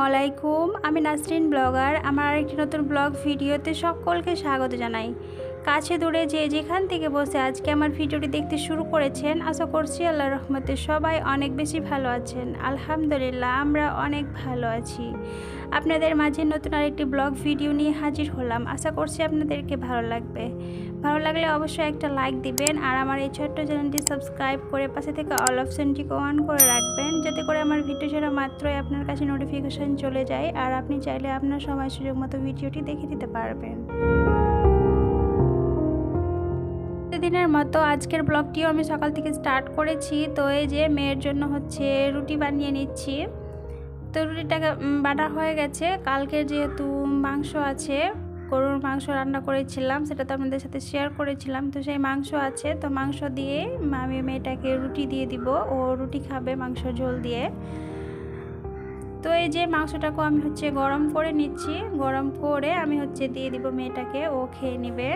আলাইকুম, আমি নাসরিন ব্লগার। আমার আরেকটি নতুন ব্লগ ভিডিওতে সকলকে স্বাগত জানাই। কাছে দূরে যে যেখান থেকে বসে আজকে আমার ভিডিওটি দেখতে শুরু করেছেন, আশা করছি আল্লাহর রহমতে সবাই অনেক বেশি ভালো আছেন। আলহামদুলিল্লাহ, আমরা অনেক ভালো আছি। আপনাদের মাঝে নতুন আরেকটি ব্লগ ভিডিও নিয়ে হাজির হলাম। আশা করছি আপনাদেরকে ভালো লাগবে। ভালো লাগলে অবশ্যই একটা লাইক দিবেন আর আমার এই ছোট্ট চ্যানেলটি সাবস্ক্রাইব করে পাশে থেকে অল অপশনটিকে অন করে রাখবেন, যাতে করে আমার ভিডিও ছাড়া মাত্রই আপনার কাছে নোটিফিকেশান চলে যায় আর আপনি চাইলে আপনার সময় সুযোগ মতো ভিডিওটি দেখে দিতে পারবেন। প্রতিদিনের মতো আজকের ব্লগটিও আমি সকাল থেকে স্টার্ট করেছি। তো এই যে মেয়ের জন্য হচ্ছে রুটি বানিয়ে নিচ্ছি। তো রুটিটাকে বাটা হয়ে গেছে। কালকে যেহেতু মাংস আছে, গরুর মাংস রান্না করেছিলাম, সেটা তো আপনাদের সাথে শেয়ার করেছিলাম। তো সেই মাংস আছে, তো মাংস দিয়ে আমি মেয়েটাকে রুটি দিয়ে দিব, ও রুটি খাবে মাংস ঝোল দিয়ে। তো এই যে মাংসটাকে আমি হচ্ছে গরম করে নিচ্ছি, গরম করে আমি হচ্ছে দিয়ে দিব মেয়েটাকে, ও খেয়ে নেবে।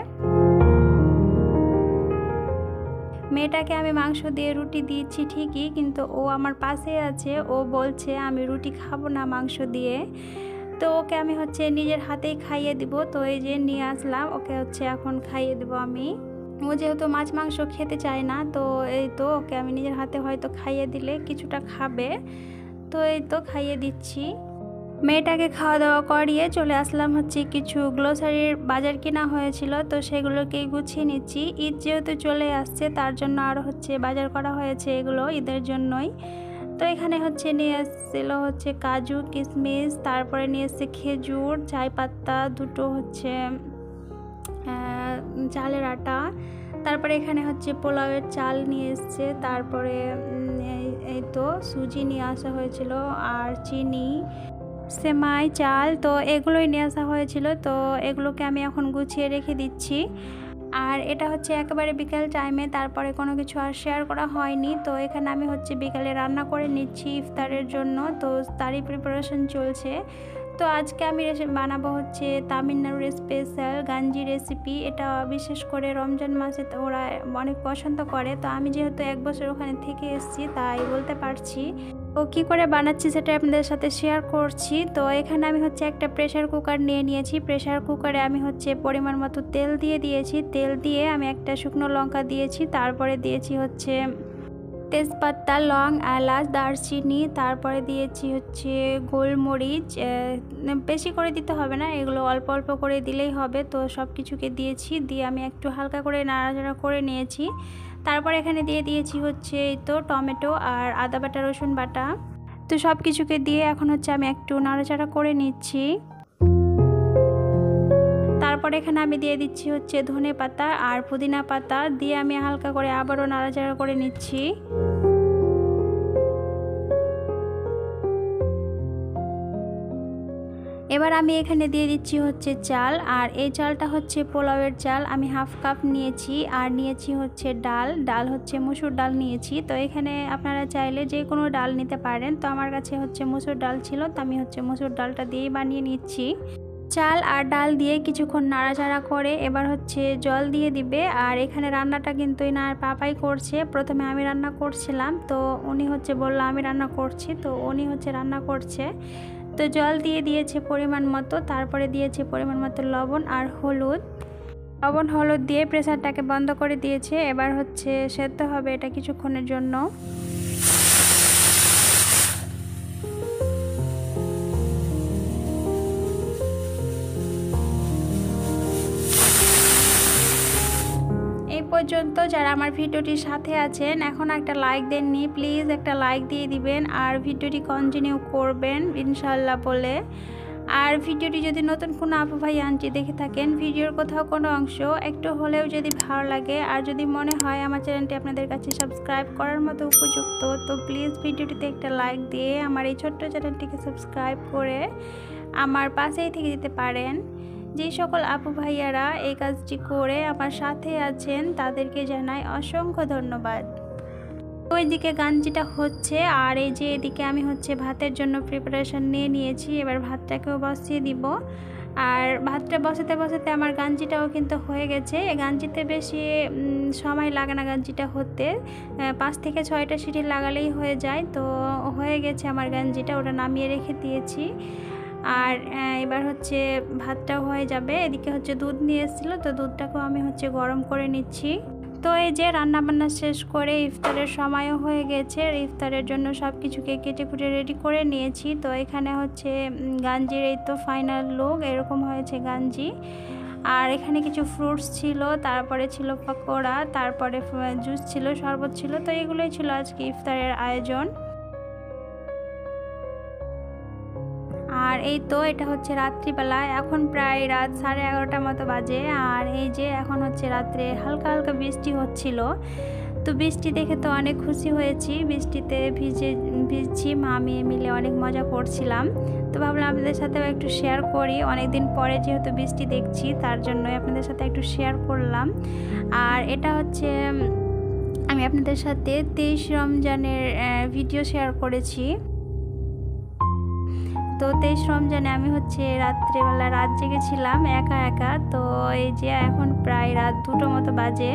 মেয়েটাকে আমি মাংস দিয়ে রুটি দিয়েছি ঠিকই, কিন্তু ও আমার পাশে আছে, ও বলছে আমি রুটি খাবো না মাংস দিয়ে। তো ওকে আমি হচ্ছে নিজের হাতেই খাইয়ে দিব। তো এই যে নিয়ে আসলাম, ওকে হচ্ছে এখন খাইয়ে দিব আমি। ও যেহেতু মাছ মাংস খেতে চায় না, তো এই তো ওকে আমি নিজের হাতে হয়তো খাইয়ে দিলে কিছুটা খাবে। তো এই তো খাইয়ে দিচ্ছি। মেয়েটাকে খাওয়া দাওয়া করিয়ে চলে আসলাম হচ্ছে কিছু গ্রোসারির বাজার কেনা হয়েছিল, তো সেগুলোকে গুছিয়ে নিচ্ছি। ঈদ যেহেতু চলে আসছে, তার জন্য আরও হচ্ছে বাজার করা হয়েছে, এগুলো ঈদের জন্যই। তো এখানে হচ্ছে নিয়ে এসেছিল হচ্ছে কাজু কিশমিশ, তারপরে নিয়ে এসছে খেজুর, চাই পাতা, দুটো হচ্ছে চালের আটা, তারপরে এখানে হচ্ছে পোলাওয়ের চাল নিয়ে এসছে, তারপরে এই তো সুজি নিয়ে আসা হয়েছিল আর চিনি, সেমাই, চাল, তো এগুলোই নিয়ে আসা হয়েছিল। তো এগুলোকে আমি এখন গুছিয়ে রেখে দিচ্ছি। আর এটা হচ্ছে একেবারে বিকেল টাইমে, তারপরে কোনো কিছু আর শেয়ার করা হয়নি। তো এখানে আমি হচ্ছে বিকালে রান্না করে নিচ্ছি ইফতারের জন্য, তো তারই প্রিপারেশন চলছে। তো আজকে আমি বানাবো হচ্ছে তামিলনাড়ুর স্পেশাল গাঞ্জি রেসিপি। এটা বিশেষ করে রমজান মাসে ওরা অনেক পছন্দ করে। তো আমি যেহেতু 1 বছর ওখানে থেকে এসেছি, তাই বলতে পারছি। তো কী করে বানাচ্ছি সেটা আপনাদের সাথে শেয়ার করছি। তো এখানে আমি হচ্ছে একটা প্রেসার কুকার নিয়ে নিয়েছি। প্রেসার কুকারে আমি হচ্ছে পরিমাণ মতো তেল দিয়ে দিয়েছি। তেল দিয়ে আমি একটা শুকনো লঙ্কা দিয়েছি, তারপরে দিয়েছি হচ্ছে তেজপাতা, লং, এলাচ, দারচিনি, তারপরে দিয়েছি হচ্ছে গোলমরিচ। বেশি করে দিতে হবে না, এগুলো অল্প অল্প করে দিলেই হবে। তো সব কিছুকে দিয়েছি, দিয়ে আমি একটু হালকা করে নাড়াচাড়া করে নিয়েছি। তারপর এখানে দিয়ে দিয়েছি হচ্ছে এই তো টমেটো আর আদা বাটা, রসুন বাটা। তো সব কিছুকে দিয়ে এখন হচ্ছে আমি একটু নাড়াচাড়া করে নিচ্ছি। তারপর এখানে আমি দিয়ে দিচ্ছি হচ্ছে ধনে পাতা আর পুদিনা পাতা, দিয়ে আমি হালকা করে আবারও নাড়াচাড়া করে নিচ্ছি। এবার আমি এখানে দিয়ে দিচ্ছি হচ্ছে চাল, আর এই চালটা হচ্ছে পোলাওয়ের চাল। আমি হাফ কাপ নিয়েছি, আর নিয়েছি হচ্ছে ডাল হচ্ছে মসুর ডাল নিয়েছি। তো এখানে আপনারা চাইলে যে কোনো ডাল নিতে পারেন, তো আমার কাছে হচ্ছে মসুর ডাল ছিল, তো আমি হচ্ছে মসুর ডালটা দিয়েই বানিয়ে নিচ্ছি। চাল আর ডাল দিয়ে কিছুক্ষণ নাড়াচাড়া করে এবার হচ্ছে জল দিয়ে দিবে। আর এখানে রান্নাটা কিন্তু এনার পাপাই করছে, প্রথমে আমি রান্না করছিলাম, তো উনি হচ্ছে বললো আমি রান্না করছি, তো উনি হচ্ছে রান্না করছে। তো জল দিয়ে দিয়েছে পরিমাণ মতো, তারপরে দিয়েছে পরিমাণ মতো লবণ আর হলুদ। লবণ হলুদ দিয়ে প্রেসারটাকে বন্ধ করে দিয়েছে। এবার হচ্ছে সেদ্ধ হবে এটা কিছুক্ষণের জন্য। পর্যন্ত যারা আমার ভিডিওটির সাথে আছেন, এখন একটা লাইক দেননি, প্লিজ একটা লাইক দিয়ে দিবেন আর ভিডিওটি কন্টিনিউ করবেন ইনশাল্লাহ বলে। আর ভিডিওটি যদি নতুন কোনো আপু ভাই আন্টি দেখে থাকেন, ভিডিওর কোথাও কোনো অংশ একটু হলেও যদি ভালো লাগে আর যদি মনে হয় আমার চ্যানেলটি আপনাদের কাছে সাবস্ক্রাইব করার মতো উপযুক্ত, তো প্লিজ ভিডিওটিতে একটা লাইক দিয়ে আমার এই ছোট্ট চ্যানেলটিকে সাবস্ক্রাইব করে আমার পাশেই থেকে দিতে পারেন। যে সকল আপু ভাইয়ারা এই কাজটি করে আমার সাথে আছেন, তাদেরকে জানাই অসংখ্য ধন্যবাদ। ওইদিকে গাঞ্জিটা হচ্ছে, আর এই যে এদিকে আমি হচ্ছে ভাতের জন্য প্রিপারেশন নিয়ে নিয়েছি। এবার ভাতটাকেও বসিয়ে দিব। আর ভাতটা বসাতে বসাতে আমার গাঞ্জিটাও কিন্তু হয়ে গেছে। গাঞ্জিতে বেশি সময় লাগে না গাঞ্জিটা হতে, 5 থেকে 6টা সিটি লাগালেই হয়ে যায়। তো হয়ে গেছে আমার গাঞ্জিটা, ওটা নামিয়ে রেখে দিয়েছি। আর এবার হচ্ছে ভাতটাও হয়ে যাবে। এদিকে হচ্ছে দুধ নিয়ে এসেছিলো, তো দুধটাকেও আমি হচ্ছে গরম করে নিচ্ছি। তো এই যে রান্নাবান্না শেষ করে ইফতারের সময়ও হয়ে গেছে। ইফতারের জন্য সব কিছুকে কেটে কুটে রেডি করে নিয়েছি। তো এখানে হচ্ছে গাঞ্জির এই তো ফাইনাল লুক, এরকম হয়েছে গাঞ্জি। আর এখানে কিছু ফ্রুটস ছিল, তারপরে ছিল পকোড়া, তারপরে জুস ছিল, শরবত ছিল। তো এগুলোই ছিল আজকে ইফতারের আয়োজন। আর এই তো এটা হচ্ছে রাত্রিবেলা, এখন প্রায় রাত 11:30 মতো বাজে। আর এই যে এখন হচ্ছে রাত্রে হালকা হালকা বৃষ্টি হচ্ছিল। তো বৃষ্টি দেখে তো অনেক খুশি হয়েছি, বৃষ্টিতে ভিজছি, মা মেয়ে মিলে অনেক মজা করছিলাম। তো ভাবলাম আপনাদের সাথেও একটু শেয়ার করি, অনেক দিন পরে যেহেতু বৃষ্টি দেখছি তার জন্যই আপনাদের সাথে একটু শেয়ার করলাম। আর এটা হচ্ছে আমি আপনাদের সাথে 23 রমজানের ভিডিও শেয়ার করেছি। তো 23 রমজানে আমি হচ্ছে রাত্রেবেলা রাত জেগেছিলাম একা একা। তো এই যে এখন প্রায় রাত 2টো মতো বাজে,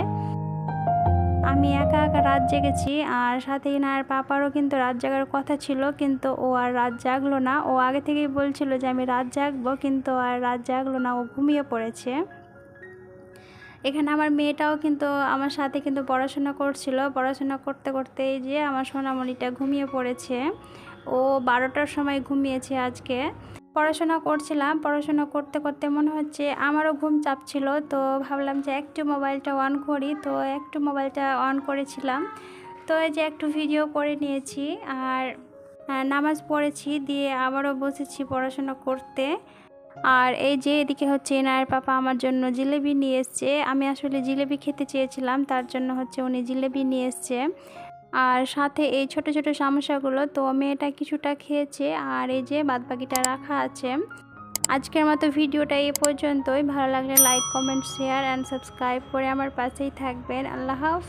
আমি একা একা রাত জেগেছি। আর সাথে ইনার পাপারও কিন্তু রাত জাগার কথা ছিল, কিন্তু ও আর রাত জাগলো না। ও আগে থেকেই বলছিল যে আমি রাত জাগবো, কিন্তু আর রাত জাগলো না, ও ঘুমিয়ে পড়েছে। এখানে আমার মেয়েটাও কিন্তু আমার সাথে কিন্তু পড়াশোনা করছিল। পড়াশোনা করতে করতে এই যে আমার সোনামণিটা ঘুমিয়ে পড়েছে। ও 12টার সময় ঘুমিয়েছে আজকে। পড়াশোনা করছিলাম, পড়াশোনা করতে করতে মনে হচ্ছে আমারও ঘুম চাপছিল। তো ভাবলাম যে একটু মোবাইলটা অন করি, তো একটু মোবাইলটা অন করেছিলাম। তো এই যে একটু ভিডিও করে নিয়েছি আর নামাজ পড়েছি, দিয়ে আবারও বসেছি পড়াশোনা করতে। আর এই যে এদিকে হচ্ছে এনার পাপা আমার জন্য জিলেবি নিয়ে এসছে। আমি আসলে জিলেবি খেতে চেয়েছিলাম, তার জন্য হচ্ছে উনি জিলেবি নিয়ে এসছে। আর সাথে এই ছোট ছোট সমস্যাগুলো তো মেয়েটা কিছুটা খেয়েছে, আর এই যে বাদবাকিটা রাখা আছে। আজকের মতো ভিডিওটা এই পর্যন্তই। ভালো লাগলে like, comment, share and subscribe করে আমার পাশেই থাকবেন। আল্লাহ হাফেজ।